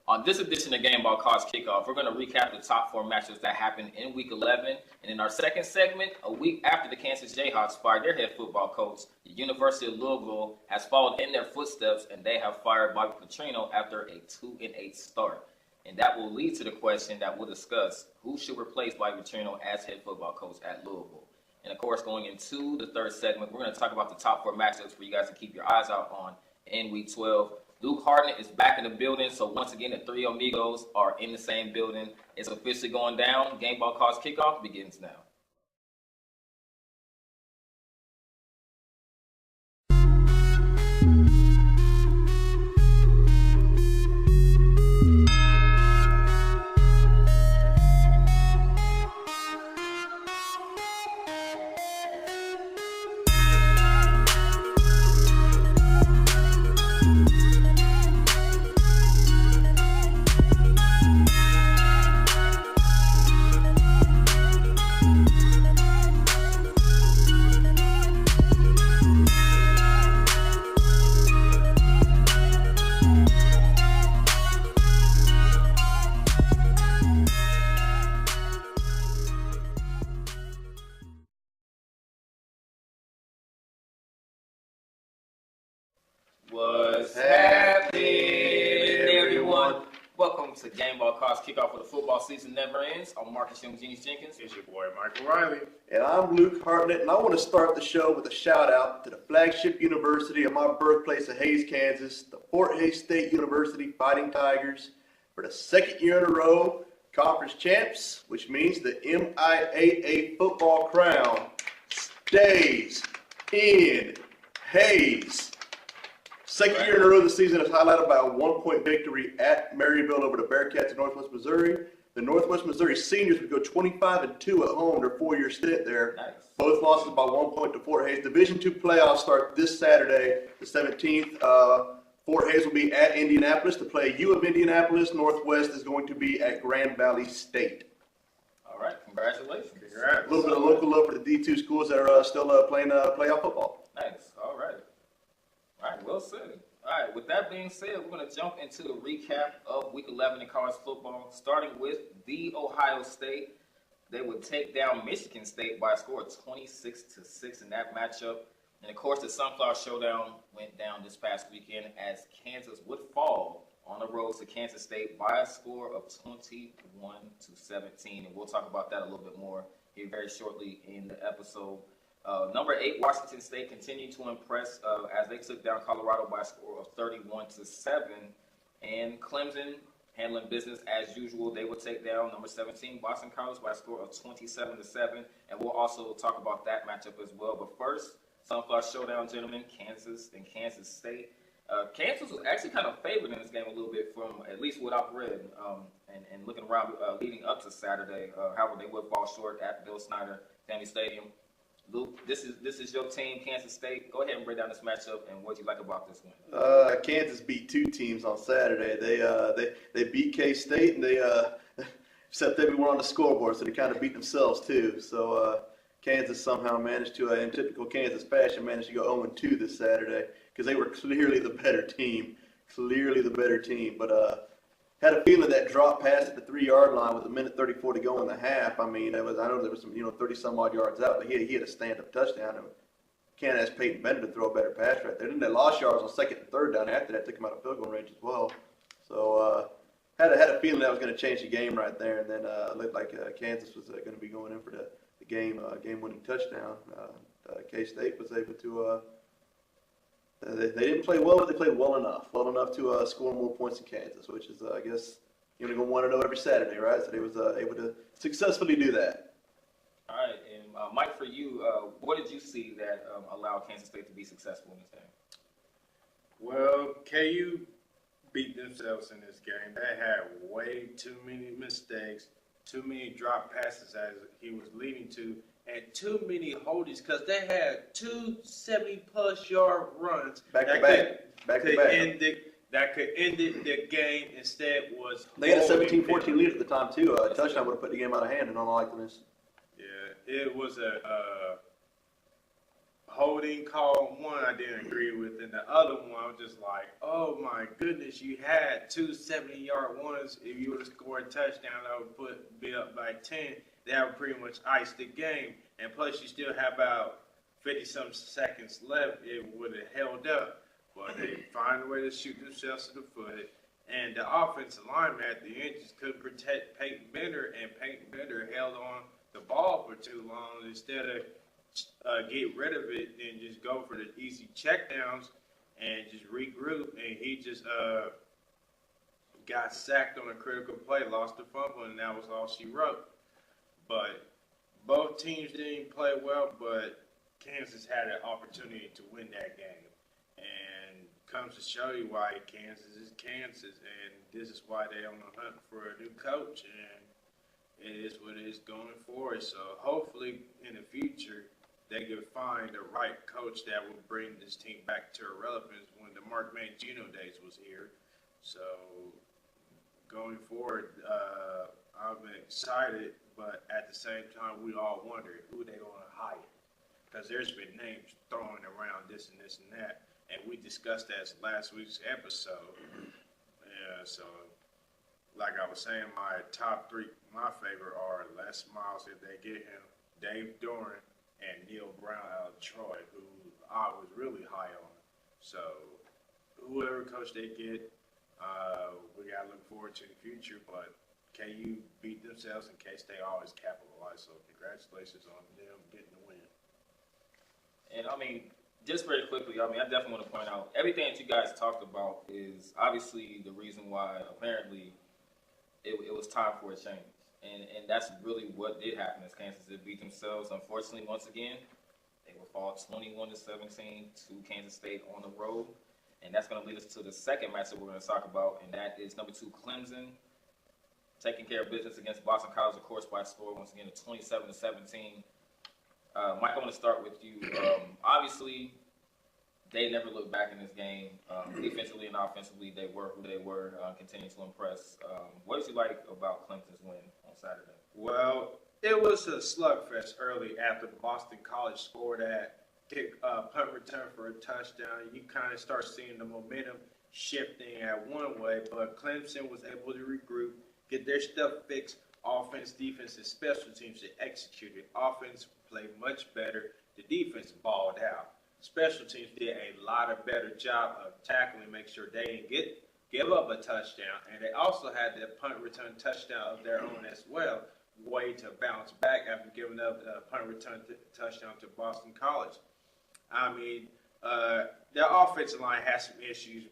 On this edition of Gameball Kickoff, we're going to recap the top 4 matchups that happened in Week 11. And in our second segment, a week after the Kansas Jayhawks fired their head football coach, the University of Louisville has followed in their footsteps, and they have fired Bobby Petrino after a 2-8 start. And that will lead to the question that we'll discuss: who should replace Bobby Petrino as head football coach at Louisville? And of course, going into the third segment, we're going to talk about the top 4 matchups for you guys to keep your eyes out on in Week 12. Luke Harden is back in the building, so once again, the three amigos are in the same building. It's officially going down. Gameball Kickoff begins now. What's happening, everyone? Welcome to Gameball Kickoff, where the football season never ends. I'm Marcus Young Jenkins. It's your boy, Michael Riley. And I'm Luke Hartnett, and I want to start the show with a shout-out to the flagship university of my birthplace of Hays, Kansas, the Fort Hays State University Fighting Tigers, for the second year in a row, conference champs, which means the MIAA football crown stays in Hays. Second year in a row the season is highlighted by a 1-point victory at Maryville over the Bearcats of Northwest Missouri. The Northwest Missouri seniors would go 25-2 at home their 4-year stint there. Nice. Both losses by 1 point to Fort Hays. Division II playoffs start this Saturday, the 17th. Fort Hays will be at Indianapolis to play U of Indianapolis. Northwest is going to be at Grand Valley State. All right, congratulations. Congrats. A little bit of local love for the D2 schools that are still playing playoff football. Nice. All right, well said. All right, with that being said, we're going to jump into the recap of Week 11 in college football, starting with the Ohio State. They would take down Michigan State by a score of 26-6 in that matchup. And, of course, the Sunflower Showdown went down this past weekend as Kansas would fall on the road to Kansas State by a score of 21-17. And we'll talk about that a little bit more here very shortly in the episode. Number 8, Washington State continued to impress as they took down Colorado by a score of 31-7. And Clemson, handling business as usual, they will take down number 17, Boston College, by a score of 27-7. And we'll also talk about that matchup as well. But first, Sunflower Showdown, gentlemen, Kansas and Kansas State. Kansas was actually kind of favored in this game a little bit from at least what I've read and looking around leading up to Saturday. However, they would fall short at Bill Snyder Family Stadium. Luke, this is your team, Kansas State. Go ahead and break down this matchup and what you like about this one. Kansas beat 2 teams on Saturday. They beat K-State, and they except they were on the scoreboard, so they kind of beat themselves too. So Kansas somehow managed to, in typical Kansas fashion, managed to go 0-2 this Saturday because they were clearly the better team. But had a feeling that drop pass at the 3-yard line with 1:34 to go in the half. I mean, I know there was some 30-some-odd yards out, but he had a stand-up touchdown. And can't ask Peyton Bennett to throw a better pass right there. Then they lost yards on 2nd and 3rd down after that, took him out of field goal range as well. So had a feeling that was going to change the game right there, and then it looked like Kansas was going to be going in for the game-winning touchdown. K-State was able to. They didn't play well, but they played well enough to score more points than Kansas, which is, I guess, you're going to want to know every Saturday, right? So they was able to successfully do that. All right, and Mike, for you, what did you see that allowed Kansas State to be successful in this game? Well, KU beat themselves in this game. They had way too many mistakes, too many drop passes as he was leading to, and too many holdings because they had 2 70-plus yard runs Back to back. That could end the game. Instead, was they had a 17-14 lead at the time too. A touchdown would have put the game out of hand in all likeliness. Yeah, it was a holding call one I didn't agree with, and the other one I was just like, oh my goodness, you had two 70-yard ones. If you would have scored a touchdown, that would be up by 10. That would pretty much ice the game. And plus, you still have about 50-some seconds left. It would have held up. But they find a way to shoot themselves in the foot. And the offensive lineman at the end just couldn't protect Peyton Bender, and Peyton Bender held on the ball for too long. Instead of get rid of it and just go for the easy checkdowns and just regroup, and he just got sacked on a critical play, lost the fumble, and that was all she wrote. But both teams didn't play well, but Kansas had an opportunity to win that game. And comes to show you why Kansas is Kansas, and this is why they're on the hunt for a new coach, and it is what it is going forward. So hopefully in the future they can find the right coach that will bring this team back to relevance when the Mark Mangino days was here. So going forward, I'm excited, but at the same time, we all wonder who they going to hire, because there's been names thrown around this and that, and we discussed that last week's episode. So like I was saying, my top three, my favorite are Les Miles if they get him, Dave Doran, and Neil Brown out of Troy, who I was really high on. So whoever coach they get, we got to look forward to the future. But KU beat themselves in case they always capitalize. So congratulations on them getting the win. And I mean, just very quickly, I definitely want to point out everything that you guys talked about is obviously the reason why apparently it was time for a change. And that's really what did happen as Kansas did beat themselves. Unfortunately, once again, they will fall 21-17 to Kansas State on the road. And that's going to lead us to the second match that we're going to talk about, and that is number 2, Clemson, taking care of business against Boston College, of course, by a score, once again, of 27-17. Mike, I want to start with you. Obviously, they never looked back in this game. Defensively and offensively, they were who they were, continuing to impress. What did you like about Clemson's win on Saturday? Well, it was a slugfest early after Boston College scored that punt return for a touchdown. You kind of start seeing the momentum shifting at one way, but Clemson was able to regroup, get their stuff fixed. Offense, defense, and special teams that executed. Offense played much better. The defense balled out. Special teams did a lot of better job of tackling, make sure they didn't give up a touchdown. And they also had the punt return touchdown of their own as well, way to bounce back after giving up a punt return touchdown to Boston College. I mean, their offensive line has some issues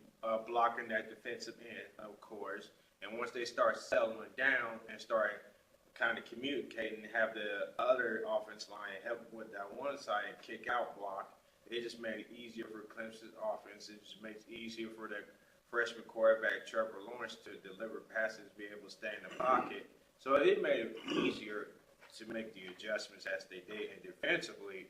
blocking that defensive end, of course. And once they start settling down and start kind of communicating and have the other offense line help with that one side and kick out block, it just made it easier for Clemson's offense. It just makes it easier for the freshman quarterback Trevor Lawrence to deliver passes, be able to stay in the pocket. So it made it easier to make the adjustments as they did. And defensively,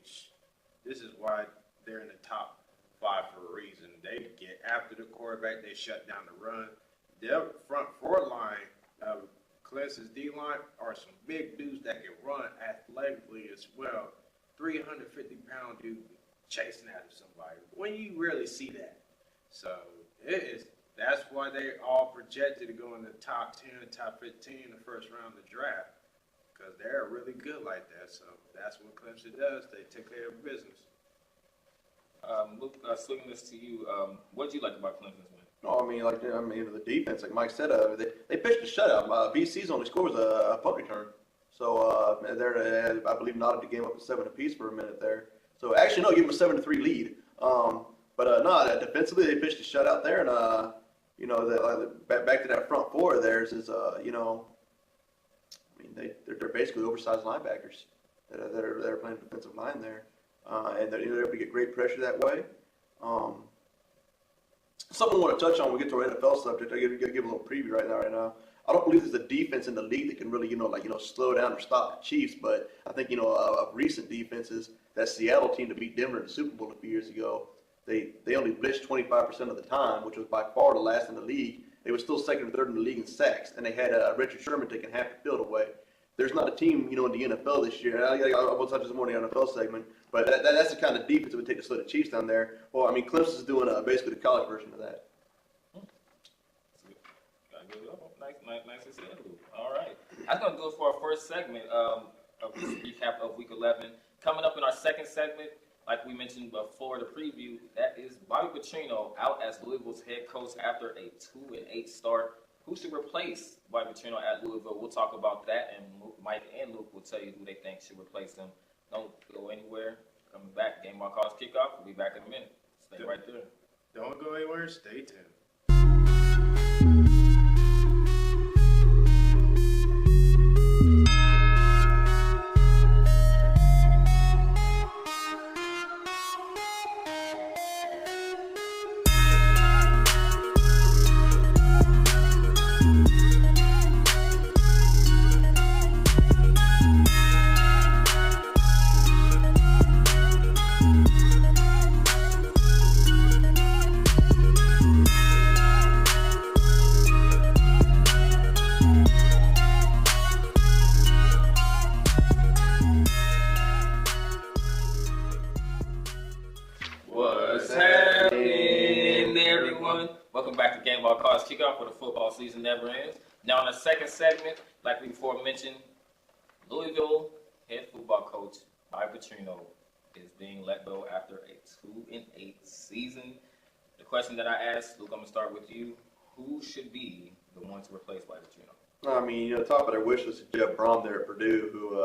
this is why they're in the top 5 for a reason. They get after the quarterback. They shut down the run. Their front four line of Clemson's D-line are some big dudes that can run athletically as well. 350-pound dude chasing after somebody. When you really see that. So that's why they're all projected to go in the top 10, top 15 in the first round of the draft, because they're really good like that. So that's what Clemson does. They take care of business. Luke, swinging this to you, what did you like about Clemson's win? No, the defense, like Mike said, they pitched a shutout. BC's only score was a punt return. So I believe knotted the game up to 7 apiece for a minute there. So actually, no, give them a 7-3 lead. Defensively they pitched a shutout there, and back to that front four of theirs is they're basically oversized linebackers that are playing defensive line there, and they're able to get great pressure that way. Something I want to touch on when we get to our NFL subject. I give a little preview right now. I don't believe there's a defense in the league that can really, slow down or stop the Chiefs. But I think, of recent defenses, that Seattle team to beat Denver in the Super Bowl a few years ago, they only blitzed 25% of the time, which was by far the last in the league. They were still second or third in the league in sacks, and they had Richard Sherman taking half the field away. there's not a team, in the NFL this year. I will touch this more in the NFL segment, but that's the kind of defense it would take to slow the Chiefs down there. Well, I mean, Clemson's doing basically the college version of that. Nicely said, Luke. All right. That's going to do it for our first segment of this recap of Week 11. Coming up in our second segment, like we mentioned before the preview, that is Bobby Petrino out as Louisville's head coach after a 2-8 start. Who should replace Bobby Petrino at Louisville? We'll talk about that, and Mike and Luke will tell you who they think should replace him. Don't go anywhere. Coming back, Gameball calls kickoff. We'll be back in a minute. Stay right there. Don't go anywhere. Stay tuned. Kickoff where the football season never ends. Now, in the second segment, like we before mentioned, Louisville head football coach Bobby Petrino is being let go after a 2-8 season. The question that I asked, Luke, I'm going to start with you. Who should be the one to replace Bobby Petrino? I mean, top of their wish list is Jeff Brom there at Purdue, who,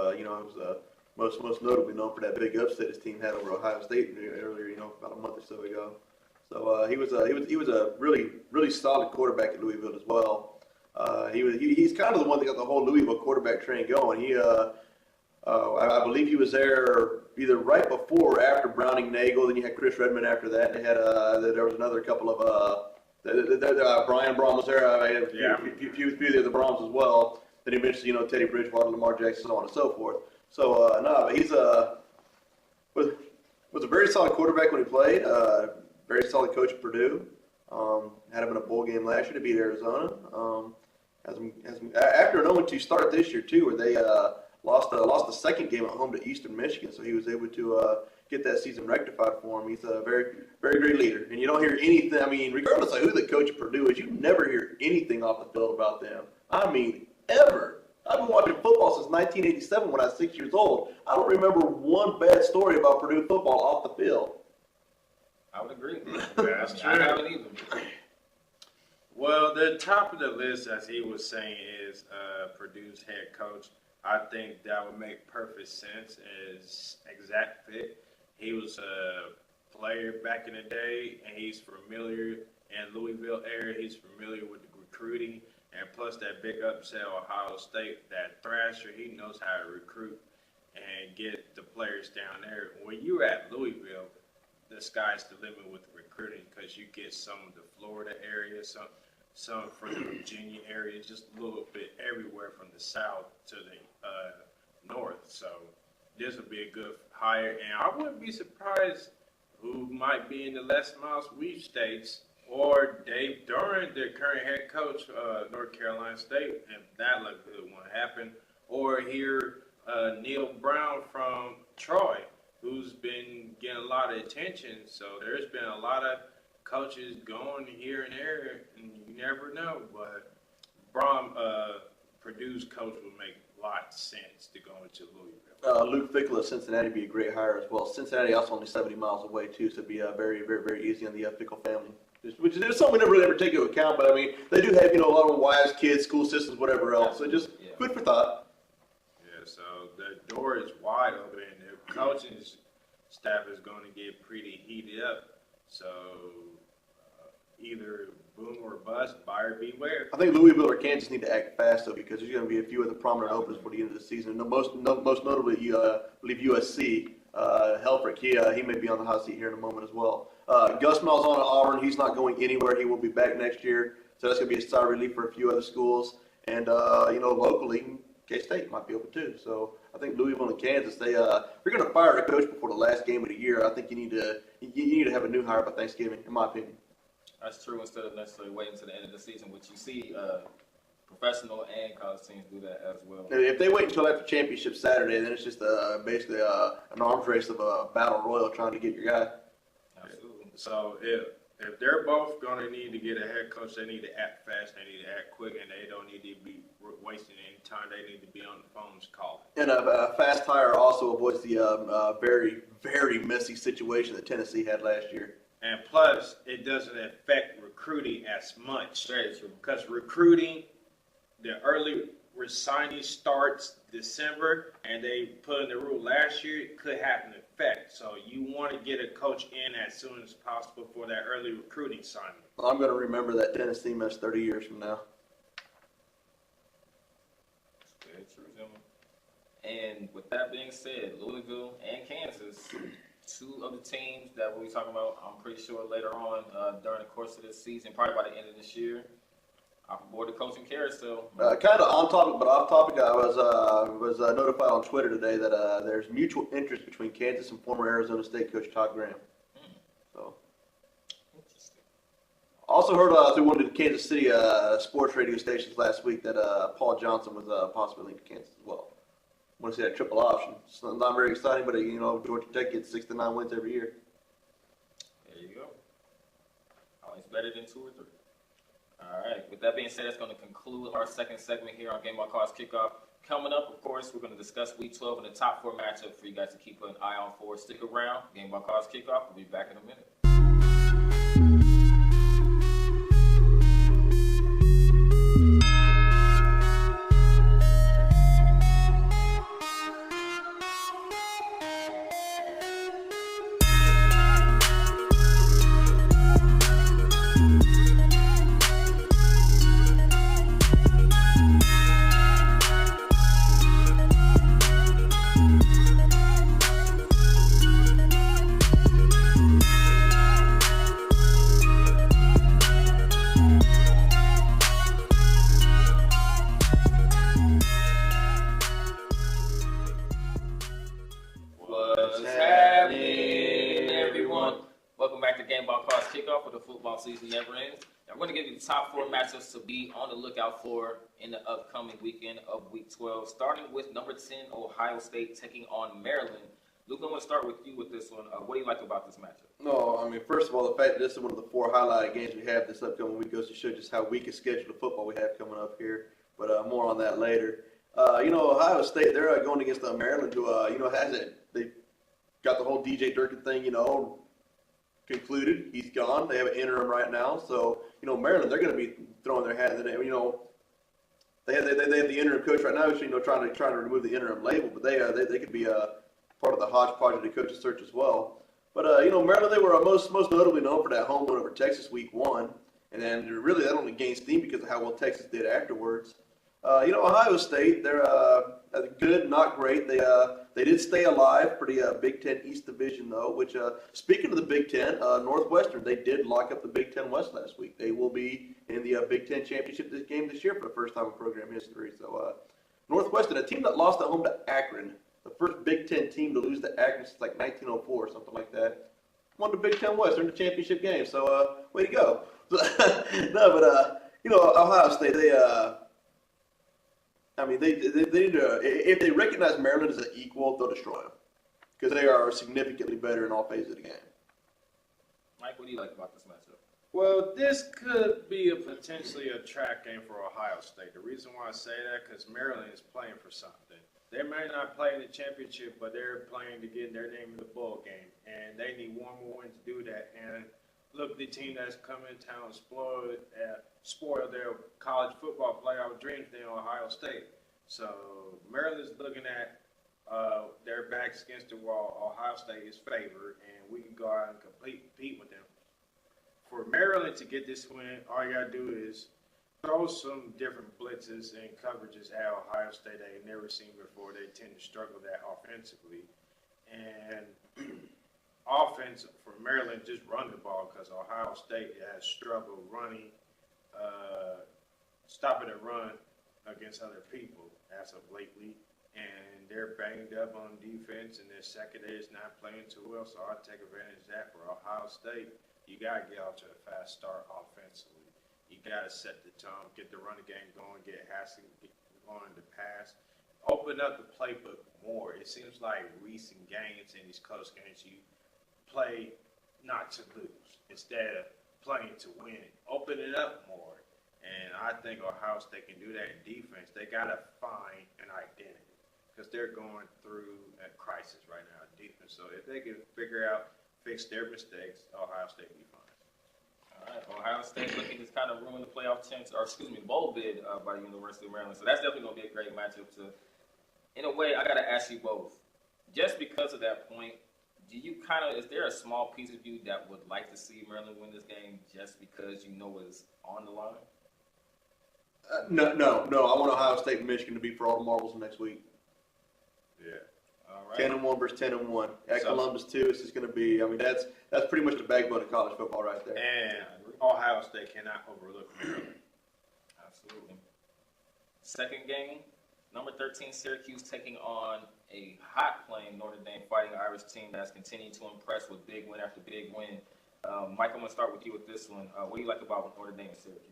was most notably known for that big upset his team had over Ohio State earlier, about a month or so ago. So he was a really solid quarterback at Louisville as well. He's kind of the one that got the whole Louisville quarterback train going. I believe he was there either right before or after Browning Nagel. Then you had Chris Redmond after that. They had there was another couple of Brian Brom was there. I had a few of the other Broms as well. Then eventually Teddy Bridgewater, Lamar Jackson, so on and so forth. So but he's was a very solid quarterback when he played. Very solid coach at Purdue. Had him in a bowl game last year to beat Arizona. After an 0-2 start this year too, where they lost the second game at home to Eastern Michigan, so he was able to get that season rectified for him. He's a very, very great leader, and you don't hear anything. I mean, regardless of who the coach at Purdue is, you never hear anything off the field about them. I mean, ever. I've been watching football since 1987 when I was 6 years old. I don't remember one bad story about Purdue football off the field. I would agree. That's true. I haven't either. Well, the top of the list, as he was saying, is Purdue's head coach. I think that would make perfect sense as exact fit. He was a player back in the day, and he's familiar in Louisville area. He's familiar with the recruiting, and plus that big upset Ohio State, that thrasher, he knows how to recruit and get the players down there. When you're at Louisville, the sky's the limit with recruiting because you get some of the Florida area, some from the Virginia area, just a little bit everywhere from the south to the north. So this would be a good hire, and I wouldn't be surprised who might be in the Les Miles sweepstakes, or Dave Doran, the current head coach of North Carolina State, and that looked good when it happened, or here Neil Brown from Troy, who's been getting a lot of attention. So there's been a lot of coaches going here and there, and you never know. But Brom, Purdue's coach would make a lot of sense to go into Louisville. Luke Fickle of Cincinnati would be a great hire as well. Cincinnati also only 70 miles away too, so it'd be very, very, very easy on the Fickle family. Which is something we never really ever take into account, but I mean, they do have, a lot of wise kids, school systems, whatever else. So just food for thought. Yeah, so the door is wide open, and the coaching staff is going to get pretty heated up. So either boom or bust, buyer beware. I think Louisville or Kansas need to act fast though, because there's going to be a few of the prominent openers for the end of the season. Most notably, I believe USC. Helfrich, he may be on the hot seat here in a moment as well. Gus Malzahn at Auburn, he's not going anywhere. He will be back next year, so that's going to be a sigh of relief for a few other schools. And locally, K-State might be open too. So I think Louisville and Kansas, if you're going to fire a coach before the last game of the year, I think you need to have a new hire by Thanksgiving, in my opinion. That's true. Instead of necessarily waiting to the end of the season, which you see Professional and college teams do that as well. If they wait until after championship Saturday, then it's just basically an arms race of a battle royal trying to get your guy. Absolutely. So if they're both going to need to get a head coach, they need to act fast, they need to act quick, and they don't need to be wasting any time. They need to be on the phones calling. And a fast hire also avoids the very, very messy situation that Tennessee had last year. And plus, it doesn't affect recruiting as much. Very true. Because recruiting, the early signing starts December, and they put in the rule last year, it could have an effect. So you want to get a coach in as soon as possible for that early recruiting signing. Well, I'm going to remember that Tennessee mess 30 years from now. Very true, gentlemen. And with that being said, Louisville and Kansas, two of the teams that we'll be talking about, I'm pretty sure later on during the course of this season, probably by the end of this year, off aboard the coaching carousel. Kind of on topic, but off topic. I was notified on Twitter today that there's mutual interest between Kansas and former Arizona State coach Todd Graham. So, Interesting. also heard through one of the Kansas City sports radio stations last week that Paul Johnson was possibly linked to Kansas as well. Want to see that triple option? It's not very exciting, but Georgia Tech gets 6 to 9 wins every year. There you go. Always better than 2 or 3. All right. With that being said, that's going to conclude our second segment here on Gameball Cards Kickoff. Coming up, of course, we're going to discuss Week 12 and the top 4 matchup for you guys to keep an eye on for. Stick around. Gameball Cards Kickoff. We'll be back in a minute. Season never ends. I'm going to give you the top 4 matchups to be on the lookout for in the upcoming weekend of Week 12, starting with number 10, Ohio State taking on Maryland. Luke, I'm going to start with you with this one. What do you like about this matchup? No, I mean, first of all, the fact that this is one of the 4 highlighted games we have this upcoming week goes to show just how weak a schedule of football we have coming up here, but more on that later. Ohio State, they're going against Maryland, who, they got the whole DJ Durkin thing, concluded. He's gone. They have an interim right now. So, Maryland, they're going to be throwing their hat in the name. They have the interim coach right now, trying to remove the interim label, but they could be part of the hodgepodge of the coaching search as well. But, Maryland, they were most notably known for that home win over Texas Week 1. And then really that only gained steam because of how well Texas did afterwards. Ohio State, they're good, not great. They did stay alive for the Big Ten East Division, though, which, speaking of the Big Ten, Northwestern, they did lock up the Big Ten West last week. They will be in the Big Ten Championship game this year for the first time in program history. So, Northwestern, a team that lost at home to Akron, the first Big Ten team to lose to Akron since like 1904 or something like that, won the Big Ten West in the championship game. So, way to go. Ohio State, they need to, if they recognize Maryland as an equal, they'll destroy them because they are significantly better in all phases of the game. Mike, what do you like about this matchup? Well, this could be potentially a track game for Ohio State. The reason why I say that because Maryland is playing for something. They may not play in the championship, but they're playing to get their name in the bowl game, and they need one more win to do that. And look, the team that's come in town spoiled their college football playoff dreams in Ohio State. So Maryland's looking at their backs against the wall. Ohio State is favored, and we can go out and compete with them. For Maryland to get this win, all you got to do is throw some different blitzes and coverages at Ohio State that they've never seen before. They tend to struggle that offensively. And offense for Maryland, just run the ball because Ohio State has struggled running, stopping the run against other people as of lately. And they're banged up on defense, and their secondary is not playing too well, so I'll take advantage of that for Ohio State. You got to get out to a fast start offensively. You got to set the tone, get the running game going, get Haskins going to pass. Open up the playbook more. It seems like recent games in these close games, you play not to lose instead of playing to win. Open it up more. And I think Ohio State can do that in defense. They got to find an identity because they're going through a crisis right now in defense. So if they can fix their mistakes, Ohio State will be fine. All right, Ohio State looking to kind of ruin the playoff chance, or excuse me, bowl bid by the University of Maryland. So that's definitely going to be a great matchup. In a way, I got to ask you both. Just because of that point, is there a small piece of you that would like to see Maryland win this game just because you know it's on the line? No. I want Ohio State and Michigan to be for all the marbles next week. Yeah. All right. 10-1 versus 10-1. At Columbus too, it's just going to be. I mean, that's pretty much the backbone of college football right there. And Ohio State cannot overlook Maryland. Absolutely. Second game, number 13 Syracuse taking on a hot playing Notre Dame Fighting Irish team that's continued to impress with big win after big win. Mike, I'm going to start with you with this one. What do you like about Notre Dame and Syracuse?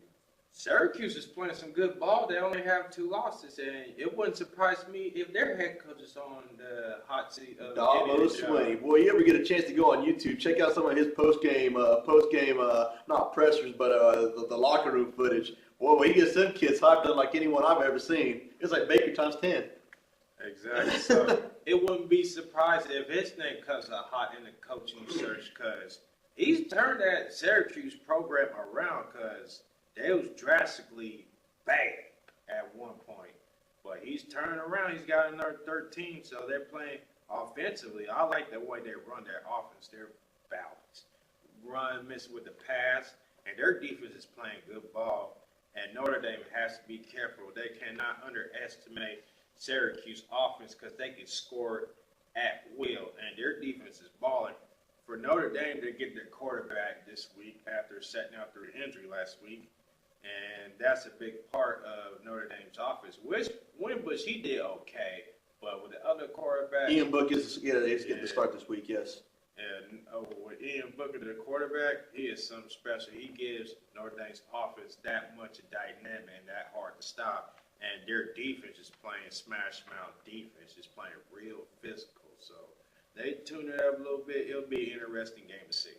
Syracuse is playing some good ball. They only have 2 losses, and it wouldn't surprise me if their head coach is on the hot seat of Dabo Swinney. Boy, you ever get a chance to go on YouTube, check out some of his post-game, not pressers, but the locker room footage. Boy, when he gets them kids hyped up like anyone I've ever seen, it's like Baker times 10. Exactly. So it wouldn't be surprised if his name comes out hot in the coaching search because he's turned that Syracuse program around because they was drastically bad at one point. But he's turning around. He's got another 13, so they're playing offensively. I like the way they run their offense. They're balanced. Run, miss with the pass, and their defense is playing good ball. And Notre Dame has to be careful. They cannot underestimate Syracuse offense because they can score at will, and their defense is balling. For Notre Dame to get their quarterback this week after setting out through injury last week, and that's a big part of Notre Dame's offense. Winbush, he did okay, but with the other quarterback, Ian Book is getting the start this week, yes. And with Ian Booker, the quarterback, he is something special. He gives Notre Dame's offense that much dynamic and that hard to stop. And their defense is playing smash mouth defense, is playing real physical. So they tune it up a little bit. It'll be an interesting game to see.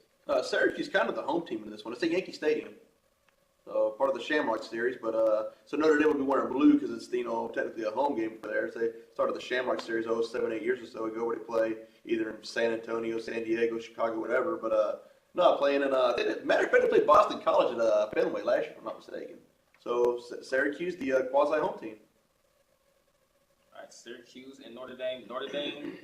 Syracuse kind of the home team in this one. It's at Yankee Stadium, part of the Shamrock Series. But so Notre Dame will be wearing blue because it's technically a home game for theirs. They started the Shamrock Series 7-8 years or so ago, where they play either in San Antonio, San Diego, Chicago, whatever. But no, playing in matter of fact, they played Boston College at Fenway last year, if I'm not mistaken. So Syracuse, the quasi home team. All right, Syracuse and Notre Dame. Notre Dame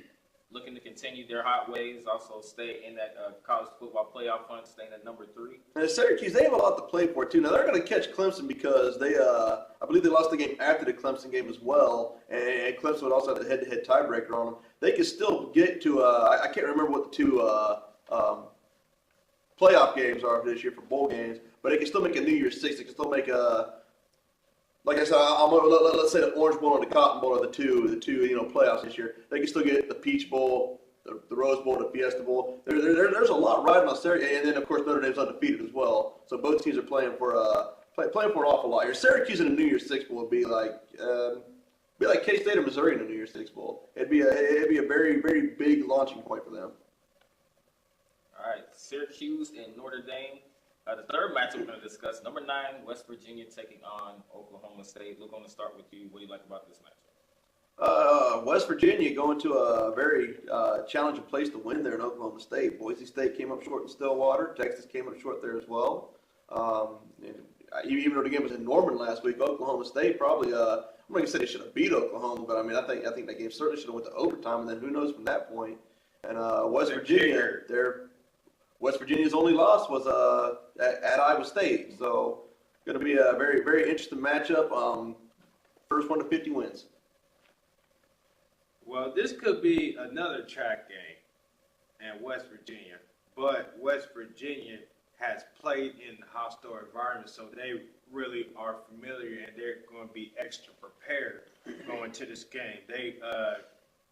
looking to continue their hot ways, also stay in that college football playoff hunt, staying at number 3. And Syracuse, they have a lot to play for too. Now they're going to catch Clemson because they, I believe they lost the game after the Clemson game as well, and Clemson would also have the head-to-head tiebreaker on them. They could still get to, I can't remember what the 2 playoff games are this year for bowl games, but they can still make a New Year's Six. They can still make a, like I said, let's say the Orange Bowl and the Cotton Bowl are the two playoffs this year. They can still get the Peach Bowl, the Rose Bowl, the Fiesta Bowl. There's a lot riding on Syracuse, and then of course Notre Dame's undefeated as well. So both teams are playing for an awful lot here. Syracuse in a New Year's Six Bowl would be like K-State or Missouri in a New Year's Six Bowl. It'd be a very, very big launching point for them. All right, Syracuse and Notre Dame. The third matchup we're going to discuss, number 9, West Virginia taking on Oklahoma State. Luke, I'm going to start with you. What do you like about this matchup? West Virginia going to a very challenging place to win there in Oklahoma State. Boise State came up short in Stillwater. Texas came up short there as well. And even though the game was in Norman last week, Oklahoma State probably, I'm not going to say they should have beat Oklahoma, but I mean, I think that game certainly should have went to overtime, and then who knows from that point. And West Virginia's only loss was at Iowa State, so going to be a very, very interesting matchup. First one to 50 wins. Well, this could be another track game in West Virginia, but West Virginia has played in the hostile environment, so they really are familiar and they're going to be extra prepared going to this game. They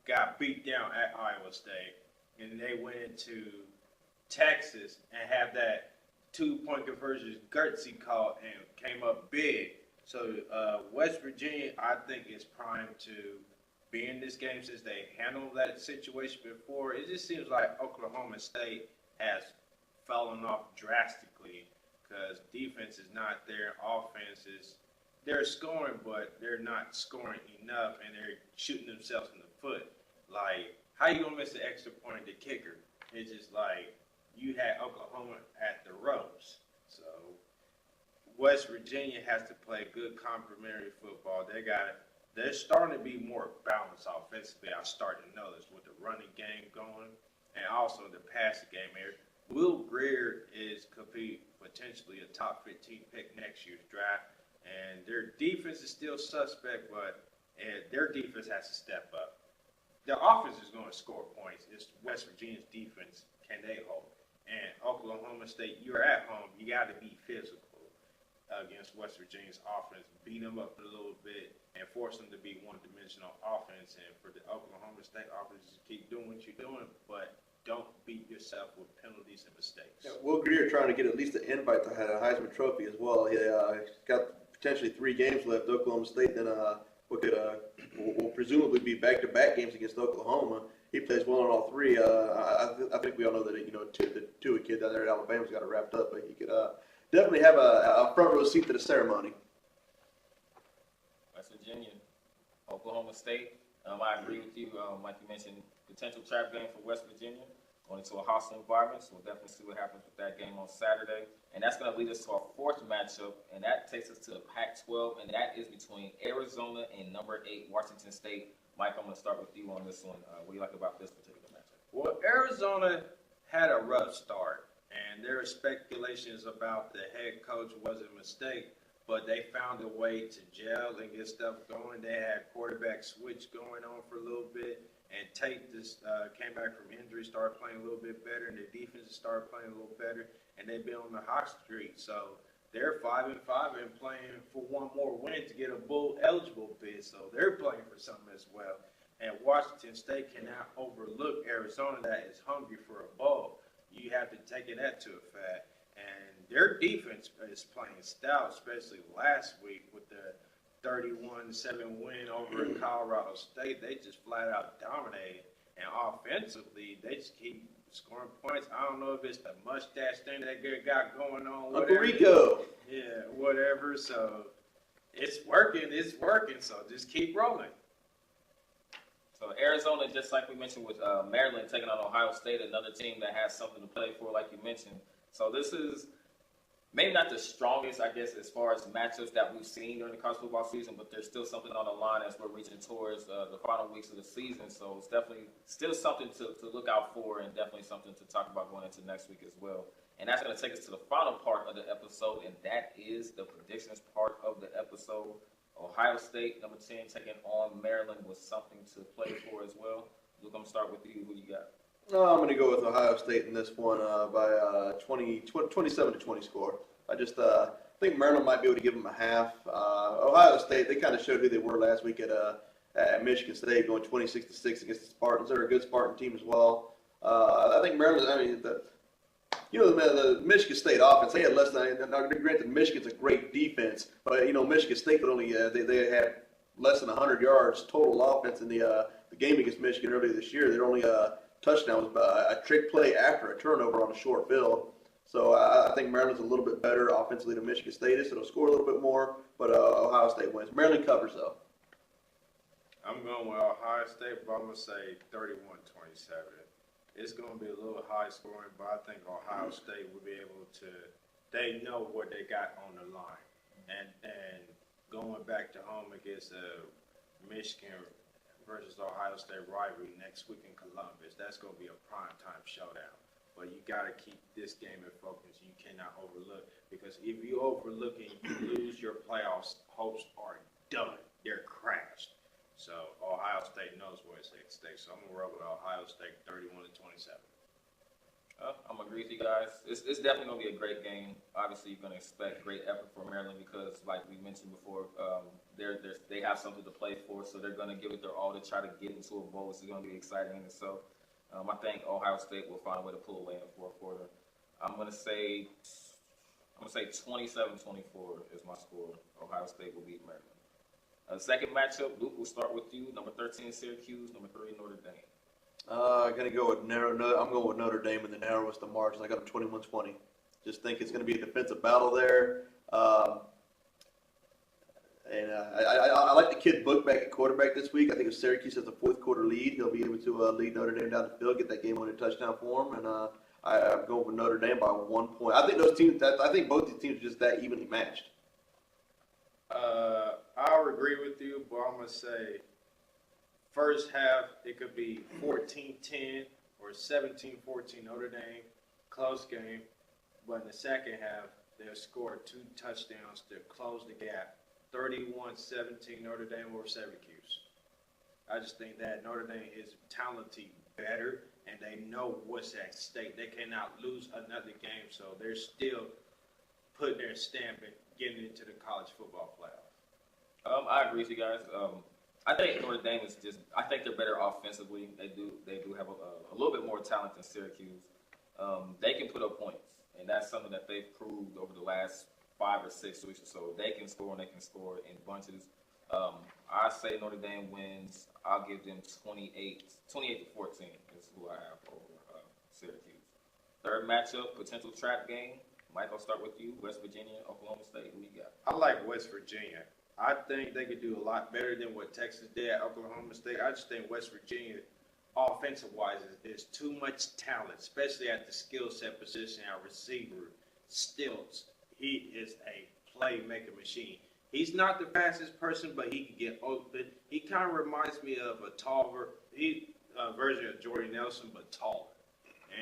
got beat down at Iowa State, and they went into Texas and have that 2-point conversions, Gertzy caught and came up big. So West Virginia, I think, is primed to be in this game since they handled that situation before. It just seems like Oklahoma State has fallen off drastically because defense is not there, offense is they're scoring, but they're not scoring enough, and they're shooting themselves in the foot. Like, how you gonna miss the extra point, the kicker? It's just like you had Oklahoma at the ropes. So West Virginia has to play good complementary football. They're starting to be more balanced offensively. I start to notice with the running game going, and also the passing game here. Will Greer could be potentially a top 15 pick next year's draft, and their defense is still suspect, but their defense has to step up. Their offense is going to score points. It's West Virginia's defense. Can they hold? And Oklahoma State, you're at home. You got to be physical against West Virginia's offense. Beat them up a little bit and force them to be one-dimensional offense. And for the Oklahoma State offense, just keep doing what you're doing, but don't beat yourself with penalties and mistakes. Yeah, Will Greer trying to get at least an invite to the Heisman Trophy as well. He's got potentially 3 games left. Oklahoma State then will presumably be back-to-back games against Oklahoma. He plays well in all 3. I think we all know that the Tua kid down there at Alabama's got it wrapped up, but he could definitely have a front row seat to the ceremony. West Virginia, Oklahoma State. I agree with you. Like you mentioned, potential trap game for West Virginia, going into a hostile environment. So we'll definitely see what happens with that game on Saturday. And that's going to lead us to our 4th matchup, and that takes us to the Pac-12, and that is between Arizona and number 8 Washington State. Mike, I'm going to start with you on this one. What do you like about this particular matchup? Well, Arizona had a rough start, and there are speculations about the head coach was a mistake, but they found a way to gel and get stuff going. They had quarterback switch going on for a little bit, and Tate just came back from injury, started playing a little bit better, and their defense started playing a little better, and they've been on the hot streak. So they're 5-5 and playing for one more win to get a bowl eligible bid. So they're playing for something as well. And Washington State cannot overlook Arizona that is hungry for a bowl. You have to take that to effect. And their defense is playing stout, especially last week with the 31-7 win over Colorado State. They just flat out dominated. And offensively, they just keep scoring points. I don't know if it's the mustache thing that they got going on. Uncle Rico. Yeah, whatever. So it's working. So just keep rolling. So Arizona, just like we mentioned with Maryland taking on Ohio State, another team that has something to play for, like you mentioned. So this is maybe not the strongest, I guess, as far as matchups that we've seen during the college football season, but there's still something on the line as we're reaching towards the final weeks of the season. So it's definitely still something to look out for, and definitely something to talk about going into next week as well. And that's going to take us to the final part of the episode, and that is the predictions part of the episode. Ohio State, number 10, taking on Maryland with something to play for as well. Luke, I'm going to start with you. Who you got? No, I'm going to go with Ohio State in this one by 27-20 score. I just think Maryland might be able to give them a half. Ohio State, they kind of showed who they were last week at Michigan State, going 26-6 against the Spartans. They're a good Spartan team as well. I think Maryland, the Michigan State offense, they had less than, now granted, Michigan's a great defense, but, Michigan State could only, they had less than 100 yards total offense in the game against Michigan earlier this year. Their only touchdown was a trick play after a turnover on a short field. So I think Maryland's a little bit better offensively than Michigan State is, so it'll score a little bit more, but Ohio State wins. Maryland covers, though. I'm going with Ohio State, but I'm going to say 31-27. It's going to be a little high scoring, but I think Ohio State will be able to, they know what they got on the line. And going back to home against Michigan versus Ohio State rivalry next week in Columbus, that's going to be a primetime showdown. But you got to keep this game in focus. You cannot overlook, because if you overlook it, you lose your playoffs. Hopes are done. They're crashed. So Ohio State knows where it's at stake. So I'm going to roll with Ohio State 31-27. I'm going to agree with you guys. It's definitely going to be a great game. Obviously, you're going to expect great effort from Maryland because, like we mentioned before, they have something to play for. So they're going to give it their all to try to get into a bowl. It's going to be exciting. And so I think Ohio State will find a way to pull away in the fourth quarter. I'm going to say I'm going to say 27-24 is my score. Ohio State will beat Maryland. Second matchup, Luke, we'll start with you. Number 13, Syracuse. Number 3, Notre Dame. I'm going to go with I'm going with Notre Dame in the narrowest of margins. I got them 21-20. Just think it's going to be a defensive battle there. And I like the kid Bookback at quarterback this week. I think if Syracuse has a fourth quarter lead, he'll be able to lead Notre Dame down the field, get that game-winning touchdown for him. And I'm going with Notre Dame by 1 point. I think both these teams are just that evenly matched. I'll agree with you, but I'm going to say first half it could be 14-10 or 17-14 Notre Dame, close game. But in the second half, they'll score 2 touchdowns to close the gap. 31-17 Notre Dame over Syracuse. I just think that Notre Dame is talented better, and they know what's at stake. They cannot lose another game, so they're still putting their stamp in getting into the college football playoff. I agree with you guys. I think Notre Dame is I think they're better offensively. They do have a little bit more talent than Syracuse. They can put up points, and that's something that they've proved over the last 5 or 6 weeks or so. They can score, and they can score in bunches. I say Notre Dame wins. I'll give them 28-14 is who I have over Syracuse. Third matchup, potential trap game. Mike, I'll start with you. West Virginia, Oklahoma State. Who you got? I like West Virginia. I think they could do a lot better than what Texas did at Oklahoma State. I just think West Virginia, offensive-wise, there's too much talent, especially at the skill set position at receiver. Stilts, he is a playmaker machine. He's not the fastest person, but he can get open. He kind of reminds me of a taller version of Jordy Nelson, but taller.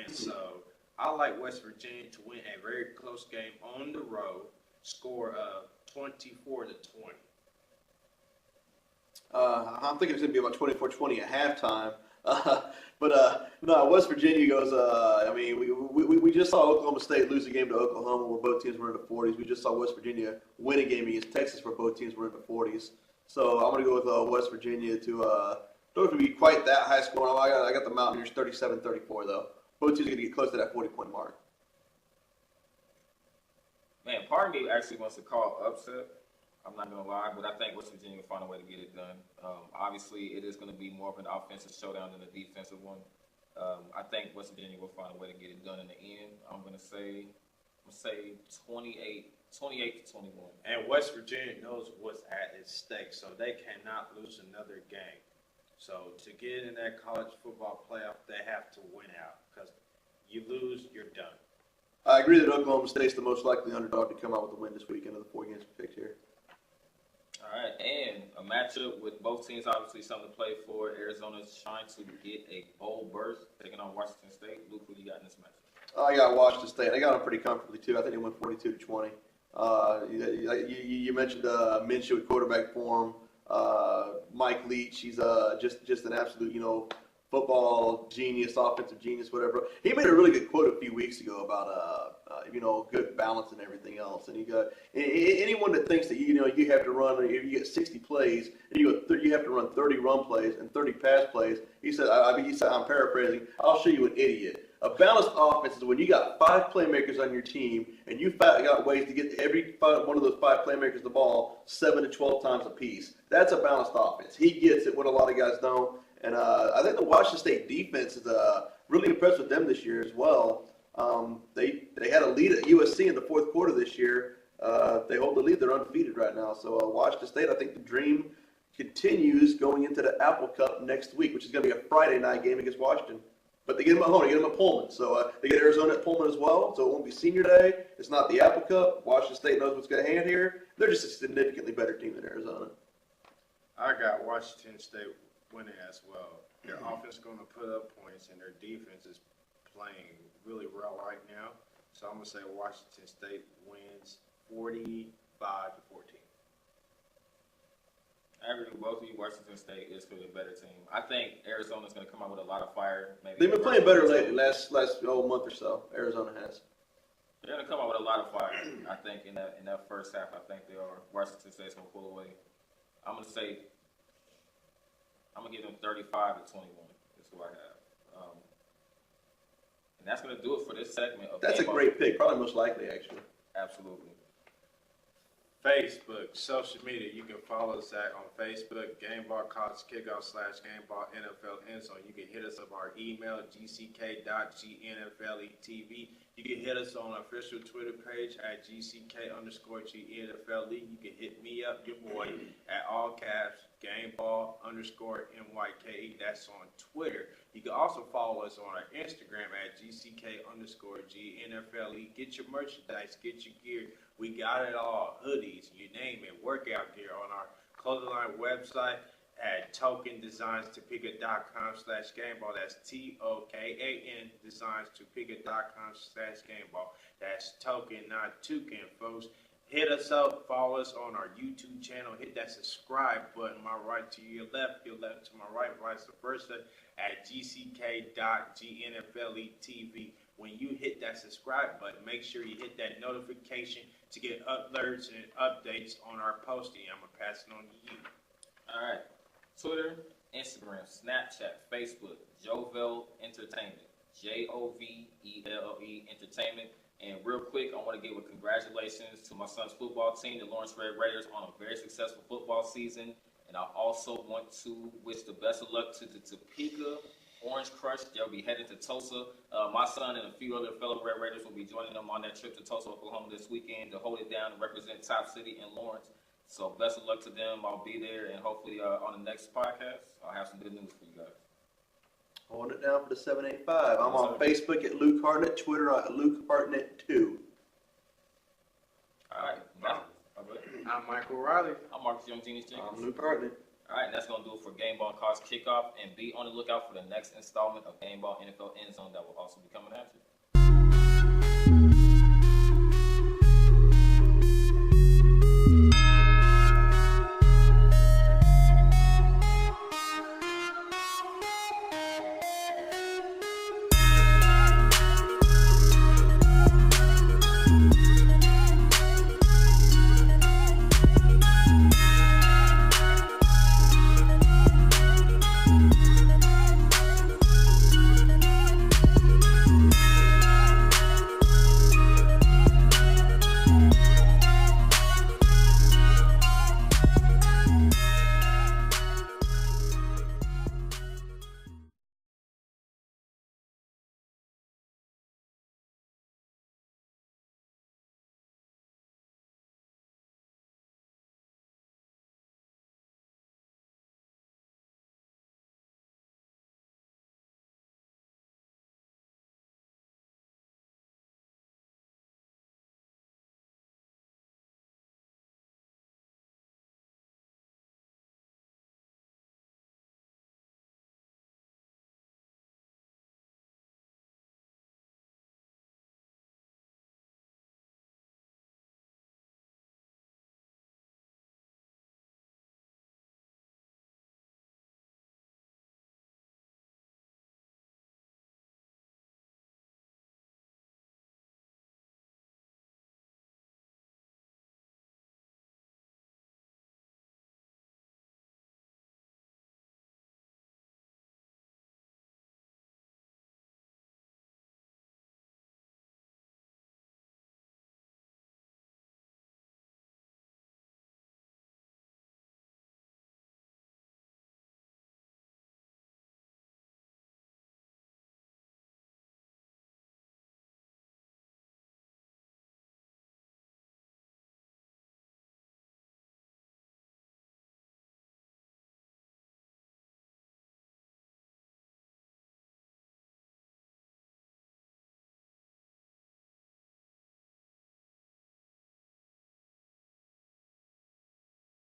And so I like West Virginia to win a very close game on the road, score of 24-20. I'm thinking it's going to be about 24-20 at halftime. No, West Virginia goes, we just saw Oklahoma State lose a game to Oklahoma where both teams were in the 40s. We just saw West Virginia win a game against Texas where both teams were in the 40s. So I'm going to go with West Virginia to, don't have to be quite that high scoring. I got the Mountaineers 37-34 though. Both teams are going to get close to that 40-point mark. Man, part of me actually wants to call upset. I'm not going to lie, but I think West Virginia will find a way to get it done. Obviously, it is going to be more of an offensive showdown than a defensive one. I think West Virginia will find a way to get it done in the end. I'm going to say 28-21. And West Virginia knows what's at its stake, so they cannot lose another game. So to get in that college football playoff, they have to win out because you lose, you're done. I agree that Oklahoma State's the most likely underdog to come out with a win this weekend of the 4 games picked here. All right, and a matchup with both teams obviously something to play for. Arizona's trying to get a bowl berth, taking on Washington State. Luke, who do you got in this matchup? I got Washington State. I got them pretty comfortably too. I think they went 42-20. You mentioned Minshew at quarterback for him. Mike Leach, he's just an absolute football genius, offensive genius, whatever. He made a really good quote a few weeks ago about good balance and everything else. And anyone that thinks that you have to run, if you get 60 plays and you have to run 30 run plays and 30 pass plays, he said, I'm paraphrasing, I'll show you an idiot. A balanced offense is when you got 5 playmakers on your team and you got ways to get every one of those 5 playmakers the ball 7 to 12 times a piece. That's a balanced offense. He gets it, what a lot of guys don't. And I think the Washington State defense is really impressed with them this year as well. They had a lead at USC in the 4th quarter this year. They hold the lead. They're undefeated right now. So Washington State, I think the dream continues going into the Apple Cup next week, which is going to be a Friday night game against Washington. But they get them at home. They get them at Pullman. So they get Arizona at Pullman as well. So it won't be senior day. It's not the Apple Cup. Washington State knows what's at hand here. They're just a significantly better team than Arizona. I got Washington State winning as well. Their offense is going to put up points, and their defense is playing really well right now. So I'm going to say Washington State wins 45-14. I agree with both of you. Washington State is clearly a better team. I think Arizona's going to come out with a lot of fire. Maybe they've been playing better lately, last month or so. Arizona has. They're going to come out with a lot of fire. I think in that first half, I think they are. Washington State's going to pull away. I'm going to give them 35-21. Is who I have. And that's going to do it for this segment of That's Gameball. A great pick. Probably most likely, actually. Absolutely. Facebook, social media, you can follow us on Facebook, Gameball College Kickoff / Gameball NFL Endzone. You can hit us up our email, gck.gnfletv. You can hit us on our official Twitter page at gck_gnfle. You can hit me up, your boy, at all caps, Gameball_NYKE. That's on Twitter. You can also follow us on our Instagram at gck_gnfle. Get your merchandise, get your gear. We got it all, hoodies, you name it, workout gear on our clothing line website at tokandesignstopeka.com/gameball. That's TOKAN designstopeka.com/gameball. That's token, not toucan, folks. Hit us up, follow us on our YouTube channel, hit that subscribe button, my right to your left to my right, vice versa, at gck.gnfletv. When you hit that subscribe button, make sure you hit that notification to get alerts and updates on our posting. I'm going to pass it on to you. All right. Twitter, Instagram, Snapchat, Facebook, Jovel Entertainment, JOVELLE Entertainment. And real quick, I want to give a congratulations to my son's football team, the Lawrence Red Raiders, on a very successful football season. And I also want to wish the best of luck to the Topeka Orange Crush. They'll be headed to Tulsa. My son and a few other fellow Red Raiders will be joining them on that trip to Tulsa, Oklahoma this weekend to hold it down and represent Top City and Lawrence. So best of luck to them. I'll be there, and hopefully on the next podcast, I'll have some good news for you guys. Holding it down for the 785. I'm on Facebook at Luke Hartnett, Twitter at Luke Hartnett2. All right. I'm Michael Riley. I'm Marcus Young Genius Jenkins. I'm Luke Hartnett. All right, and that's going to do it for Gameball College Kickoff. And be on the lookout for the next installment of Gameball NFL Endzone that will also be coming at you.